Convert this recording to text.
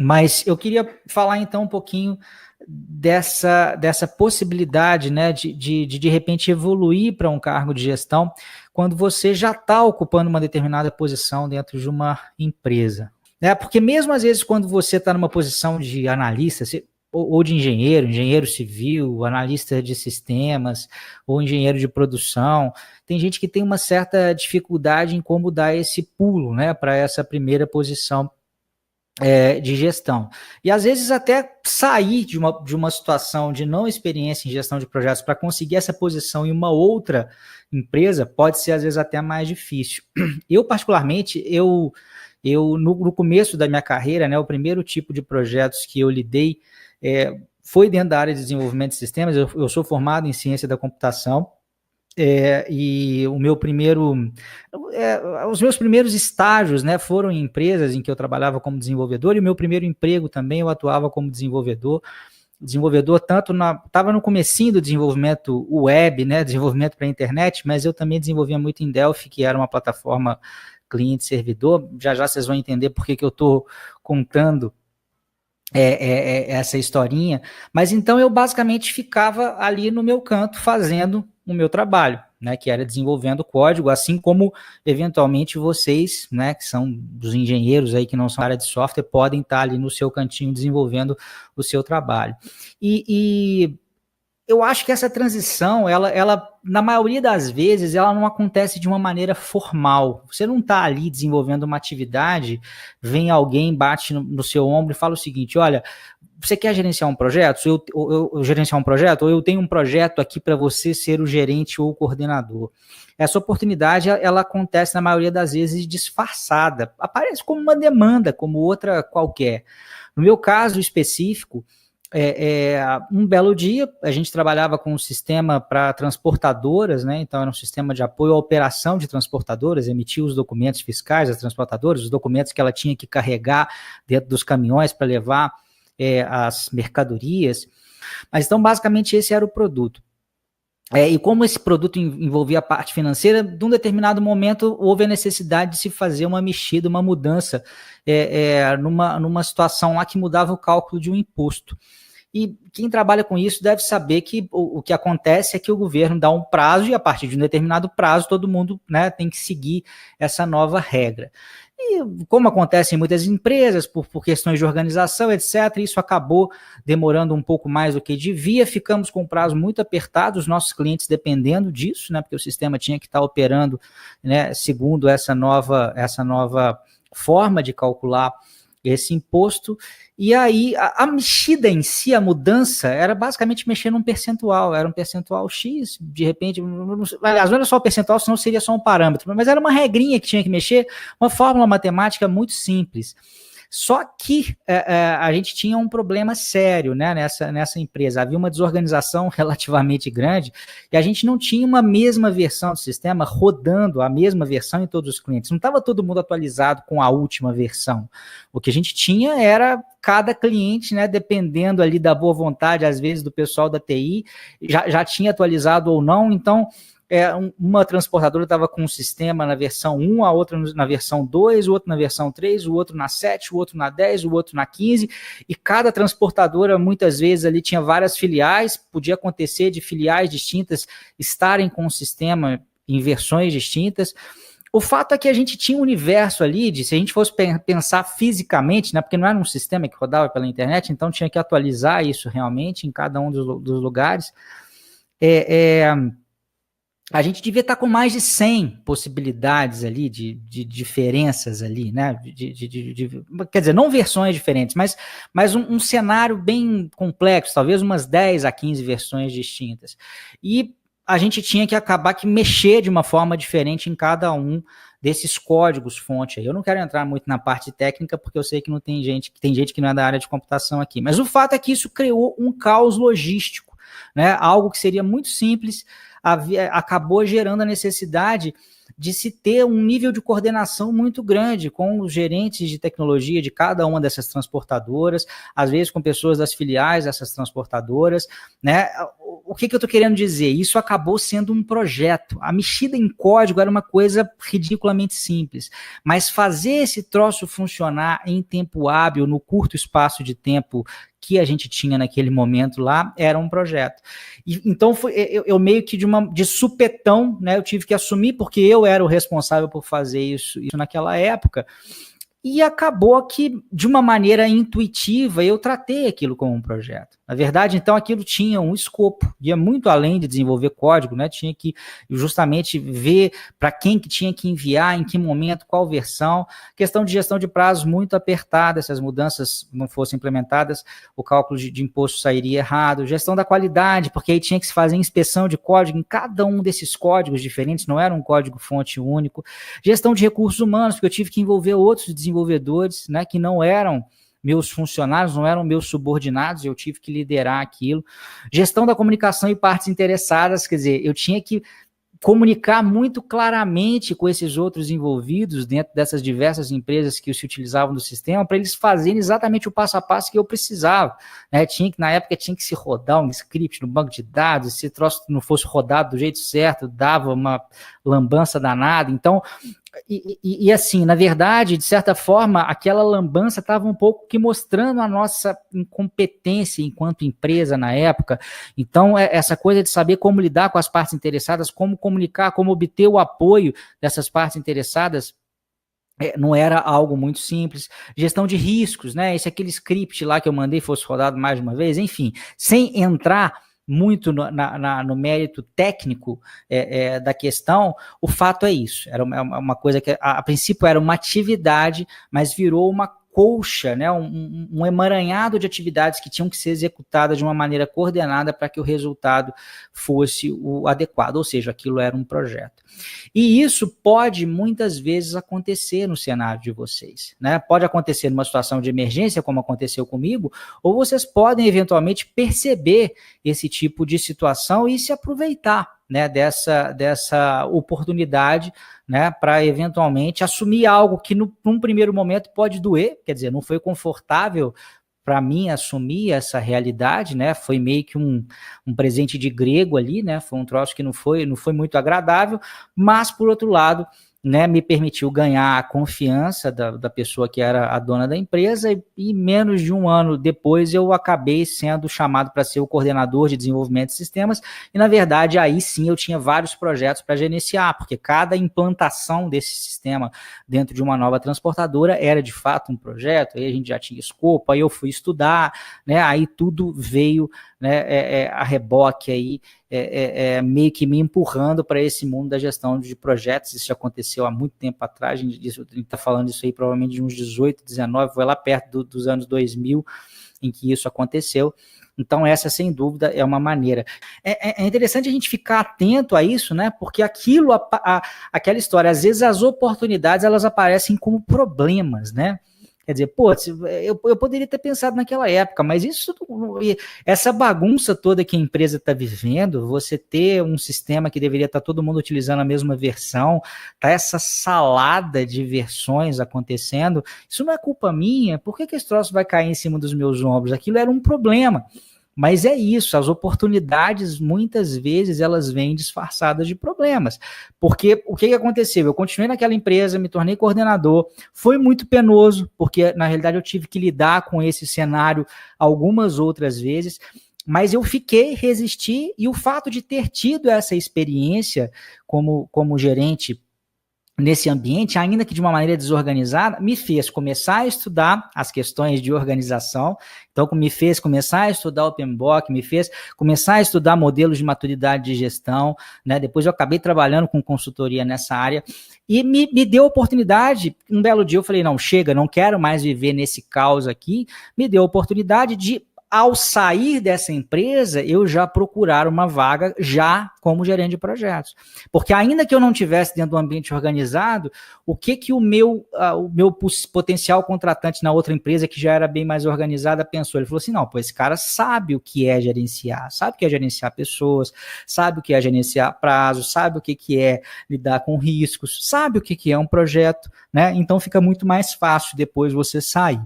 Mas eu queria falar então um pouquinho dessa possibilidade, né, de repente evoluir para um cargo de gestão quando você já está ocupando uma determinada posição dentro de uma empresa. Né? Porque mesmo às vezes quando você está numa posição de analista, ou de engenheiro civil, analista de sistemas, ou engenheiro de produção, tem gente que tem uma certa dificuldade em como dar esse pulo, né, para essa primeira posição de gestão. E às vezes até sair de uma situação de não experiência em gestão de projetos para conseguir essa posição em uma outra empresa pode ser às vezes até mais difícil. Eu particularmente, no começo da minha carreira, né, o primeiro tipo de projetos que eu lidei foi dentro da área de desenvolvimento de sistemas. Eu sou formado em ciência da computação, e os meus primeiros estágios, né, foram em empresas em que eu trabalhava como desenvolvedor, e o meu primeiro emprego também eu atuava como desenvolvedor tanto estava no comecinho do desenvolvimento web, né, desenvolvimento para a internet, mas eu também desenvolvia muito em Delphi, que era uma plataforma cliente-servidor. Já vocês vão entender por que eu estou contando essa historinha, mas então eu basicamente ficava ali no meu canto fazendo o meu trabalho, né, que era desenvolvendo código, assim como eventualmente vocês, né, que são dos engenheiros aí que não são da área de software, podem estar ali no seu cantinho desenvolvendo o seu trabalho. E eu acho que essa transição, ela, na maioria das vezes, ela não acontece de uma maneira formal. Você não está ali desenvolvendo uma atividade, vem alguém, bate no seu ombro e fala o seguinte: olha, você quer gerenciar um projeto? Eu gerenciar um projeto? Ou eu tenho um projeto aqui para você ser o gerente ou o coordenador. Essa oportunidade, ela acontece na maioria das vezes disfarçada. Aparece como uma demanda, como outra qualquer. No meu caso específico, um belo dia, a gente trabalhava com um sistema para transportadoras, né? Então era um sistema de apoio à operação de transportadoras, emitia os documentos fiscais das transportadoras, os documentos que ela tinha que carregar dentro dos caminhões para levar as mercadorias. Mas então, basicamente, esse era o produto. E como esse produto envolvia a parte financeira, de um determinado momento houve a necessidade de se fazer uma mexida, uma mudança, numa situação lá que mudava o cálculo de um imposto. E quem trabalha com isso deve saber que o que acontece é que o governo dá um prazo, e a partir de um determinado prazo todo mundo, né, tem que seguir essa nova regra. E como acontece em muitas empresas, por questões de organização, etc., isso acabou demorando um pouco mais do que devia, ficamos com um prazo muito apertado, os nossos clientes dependendo disso, né, porque o sistema tinha que estar operando, né, segundo essa nova forma de calcular esse imposto. E aí a mexida em si, a mudança, era basicamente mexer num percentual, era um percentual X, de repente, aliás, não era só o percentual, senão seria só um parâmetro, mas era uma regrinha que tinha que mexer, uma fórmula matemática muito simples. Só que a gente tinha um problema sério, né, nessa empresa. Havia uma desorganização relativamente grande e a gente não tinha uma mesma versão do sistema rodando a mesma versão em todos os clientes. Não estava todo mundo atualizado com a última versão. O que a gente tinha era cada cliente, né, dependendo ali da boa vontade, às vezes, do pessoal da TI, já tinha atualizado ou não. Então, uma transportadora estava com um sistema na versão 1, a outra na versão 2, o outro na versão 3, o outro na 7, o outro na 10, o outro na 15, e cada transportadora muitas vezes ali tinha várias filiais, podia acontecer de filiais distintas estarem com o sistema em versões distintas. O fato é que a gente tinha um universo ali, se a gente fosse pensar fisicamente, né, porque não era um sistema que rodava pela internet, então tinha que atualizar isso realmente em cada um dos lugares, a gente devia estar com mais de 100 possibilidades ali, de diferenças ali, né? Quer dizer, não versões diferentes, mas um cenário bem complexo, talvez umas 10 a 15 versões distintas. E a gente tinha que acabar que mexer de uma forma diferente em cada um desses códigos fonte aí. Eu não quero entrar muito na parte técnica, porque eu sei que tem gente que não é da área de computação aqui, mas o fato é que isso criou um caos logístico, né? Algo que seria muito simples, acabou gerando a necessidade de se ter um nível de coordenação muito grande com os gerentes de tecnologia de cada uma dessas transportadoras, às vezes com pessoas das filiais dessas transportadoras, né? O que eu estou querendo dizer? Isso acabou sendo um projeto. A mexida em código era uma coisa ridiculamente simples, mas fazer esse troço funcionar em tempo hábil, no curto espaço de tempo que a gente tinha naquele momento lá, era um projeto. Então, eu meio que de supetão, né, eu tive que assumir, porque eu era o responsável por fazer isso naquela época, e acabou que, de uma maneira intuitiva, eu tratei aquilo como um projeto. Na verdade, então, aquilo tinha um escopo, ia muito além de desenvolver código, né? Tinha que justamente ver para quem que tinha que enviar, em que momento, qual versão. Questão de gestão de prazos muito apertada, se as mudanças não fossem implementadas, o cálculo de imposto sairia errado. Gestão da qualidade, porque aí tinha que se fazer inspeção de código em cada um desses códigos diferentes, não era um código-fonte único. Gestão de recursos humanos, porque eu tive que envolver outros desenvolvedores, né, que não eram meus funcionários, não eram meus subordinados, eu tive que liderar aquilo. Gestão da comunicação e partes interessadas, quer dizer, eu tinha que comunicar muito claramente com esses outros envolvidos dentro dessas diversas empresas que se utilizavam do sistema, para eles fazerem exatamente o passo a passo que eu precisava, né? Na época tinha que se rodar um script no banco de dados, se o troço não fosse rodado do jeito certo, dava uma lambança danada. Então, assim, na verdade, de certa forma, aquela lambança estava um pouco que mostrando a nossa incompetência enquanto empresa na época. Então, essa coisa de saber como lidar com as partes interessadas, como comunicar, como obter o apoio dessas partes interessadas, não era algo muito simples. Gestão de riscos, né? Aquele script lá que eu mandei fosse rodado mais de uma vez, enfim, sem entrar muito no mérito técnico da questão, o fato é isso, era uma coisa que a princípio era uma atividade, mas virou uma colcha, né, um emaranhado de atividades que tinham que ser executadas de uma maneira coordenada para que o resultado fosse o adequado, ou seja, aquilo era um projeto. E isso pode muitas vezes acontecer no cenário de vocês, né? Pode acontecer numa situação de emergência, como aconteceu comigo, ou vocês podem eventualmente perceber esse tipo de situação e se aproveitar, né, dessa oportunidade, né, para eventualmente assumir algo que num primeiro momento pode doer, quer dizer, não foi confortável para mim assumir essa realidade, né? Foi meio que um presente de grego ali, né? Foi um troço que não foi muito agradável, mas por outro lado, né, me permitiu ganhar a confiança da pessoa que era a dona da empresa e menos de um ano depois eu acabei sendo chamado para ser o coordenador de desenvolvimento de sistemas e, na verdade, aí sim eu tinha vários projetos para gerenciar, porque cada implantação desse sistema dentro de uma nova transportadora era, de fato, um projeto, aí a gente já tinha escopo, aí eu fui estudar, né, aí tudo veio, né, a reboque aí, meio que me empurrando para esse mundo da gestão de projetos. Isso já aconteceu há muito tempo atrás, a gente está falando isso aí provavelmente de uns 18, 19, foi lá perto dos anos 2000 em que isso aconteceu. Então essa, sem dúvida, é uma maneira. É interessante a gente ficar atento a isso, né? Porque aquela história, às vezes as oportunidades elas aparecem como problemas, né? Quer dizer, pô, eu poderia ter pensado naquela época, mas essa bagunça toda que a empresa está vivendo, você ter um sistema que deveria estar todo mundo utilizando a mesma versão, tá essa salada de versões acontecendo, isso não é culpa minha, por que esse troço vai cair em cima dos meus ombros? Aquilo era um problema. Mas é isso, as oportunidades, muitas vezes, elas vêm disfarçadas de problemas. Porque o que aconteceu? Eu continuei naquela empresa, me tornei coordenador, foi muito penoso, porque, na realidade, eu tive que lidar com esse cenário algumas outras vezes, mas eu fiquei, resisti, e o fato de ter tido essa experiência como gerente nesse ambiente, ainda que de uma maneira desorganizada, me fez começar a estudar as questões de organização, então me fez começar a estudar o PMBOK, me fez começar a estudar modelos de maturidade de gestão, né? Depois eu acabei trabalhando com consultoria nessa área, e me deu a oportunidade, um belo dia eu falei, não, chega, não quero mais viver nesse caos aqui, me deu a oportunidade de ao sair dessa empresa, eu já procurar uma vaga já como gerente de projetos. Porque ainda que eu não tivesse dentro do ambiente organizado, o que o meu potencial contratante na outra empresa, que já era bem mais organizada, pensou? Ele falou assim, não, pô, esse cara sabe o que é gerenciar, sabe o que é gerenciar pessoas, sabe o que é gerenciar prazos, sabe o que é lidar com riscos, sabe o que é um projeto, né? Então fica muito mais fácil depois você sair.